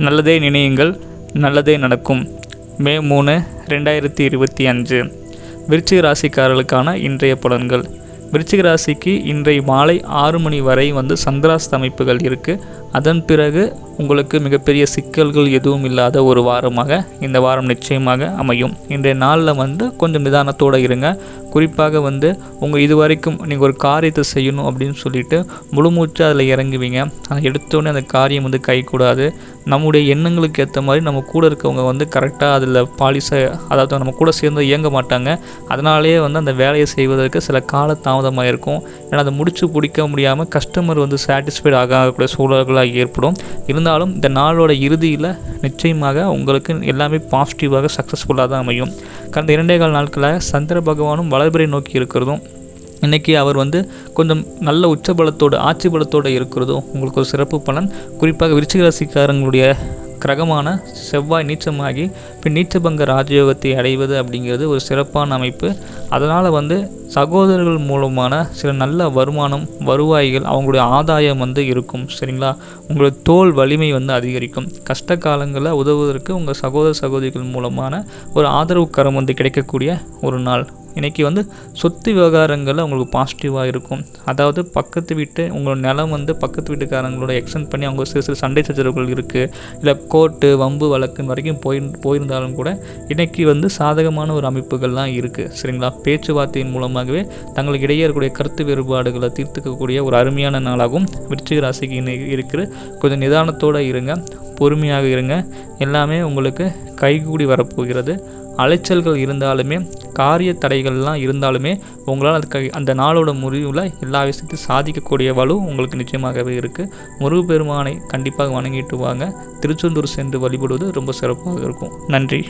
நல்லதே நினையுங்கள், நல்லதே நடக்கும். மே 3, 2025 விருச்சிக ராசிக்காரர்களுக்கான இன்றைய பலன்கள். விருச்சிக ராசிக்கு இன்றைய மாலை 6 மணி வரை சந்திராஸ்த அமைப்புகள் இருக்குது. அதன் பிறகு உங்களுக்கு மிகப்பெரிய சிக்கல்கள் எதுவும் இல்லாத ஒரு வாரமாக இந்த வாரம் நிச்சயமாக அமையும். இன்றைய நாளில் கொஞ்சம் நிதானத்தோடு இருங்க. குறிப்பாக உங்கள் இது வரைக்கும் நீங்கள் ஒரு காரியத்தை செய்யணும் அப்படின்னு சொல்லிட்டு முழுமூச்சு அதில் இறங்குவீங்க. அதை எடுத்தோடனே அந்த காரியம் கைகூடாது. நம்முடைய எண்ணங்களுக்கு ஏற்ற மாதிரி நம்ம கூட இருக்கவங்க கரெக்டாக அதில் பாலிசை, அதாவது நம்ம கூட சேர்ந்து இயங்க மாட்டாங்க. அதனாலேயே அந்த வேலையை செய்வதற்கு சில கால தாமதமாக இருக்கும். ஏன்னா அதை முடிச்சு பிடிக்க முடியாமல் கஸ்டமர் சாட்டிஸ்ஃபைட் ஆகக்கூடிய சூழல்களாக ஏற்படும். இருந்தாலும் இந்த நாளோட இறுதியில் நிச்சயமாக உங்களுக்கு எல்லாமே பாசிட்டிவாக சக்ஸஸ்ஃபுல்லாக தான் அமையும். கடந்த 2.25 நாட்களாக சந்திர பகவானும் வளர்பிறை நோக்கி இருக்கிறதும், இன்றைக்கி அவர் கொஞ்சம் நல்ல உச்ச பலத்தோடு, ஆட்சி பலத்தோடு இருக்கிறதும் உங்களுக்கு ஒரு சிறப்பு பலன். குறிப்பாக விருச்சிக ராசிக்காரங்களுடைய கிரகமான செவ்வாய் நீச்சமாகி பின் நீச்சபங்க ராஜயோகத்தை அடைவது அப்படிங்கிறது ஒரு சிறப்பான அமைப்பு. அதனால் சகோதரர்கள் மூலமான சில நல்ல வருமானம், வருவாய்கள், அவங்களுடைய ஆதாயம் இருக்கும். சரிங்களா? உங்களுடைய தோல் வலிமை அதிகரிக்கும். கஷ்ட காலங்களில் உதவுவதற்கு உங்கள் சகோதர சகோதரிகள் மூலமான ஒரு ஆதரவு கரம் கிடைக்கக்கூடிய ஒரு நாள். இன்றைக்கி சொத்து விவகாரங்களில் உங்களுக்கு பாசிட்டிவாக இருக்கும். அதாவது பக்கத்து வீட்டு உங்களோட நிலம் பக்கத்து வீட்டுக்காரங்களோட எக்ஸ்டெண்ட் பண்ணி அவங்க சிறு சண்டை சச்சரவுகள் இருக்குது, இல்லை கோர்ட்டு வம்பு வழக்கு வரைக்கும் போயிருந்தாலும் கூட இன்றைக்கி சாதகமான ஒரு அமைப்புகள்லாம் இருக்குது. சரிங்களா? பேச்சுவார்த்தையின் மூலமாகவே தங்களுக்கு இடையே இருக்கக்கூடிய கருத்து வேறுபாடுகளை தீர்த்துக்கக்கூடிய ஒரு அருமையான நாளாகவும் விருச்சிக ராசிக்கு இன்னைக்கு இருக்குது. கொஞ்சம் நிதானத்தோடு இருங்க, பொறுமையாக இருங்க. எல்லாமே உங்களுக்கு கைகூடி வரப்போகிறது. அலைச்சல்கள் இருந்தாலுமே, காரிய தடைகள்லாம் இருந்தாலுமே உங்களால் அந்த நாளோட முடிவில் எல்லா விஷயத்தையும் சாதிக்கக்கூடிய வலு உங்களுக்கு நிச்சயமாகவே இருக்குது. முருகப்பெருமானை கண்டிப்பாக வணங்கிட்டு வாங்க. திருச்செந்தூர் சென்று வழிபடுவது ரொம்ப சிறப்பாக இருக்கும். நன்றி.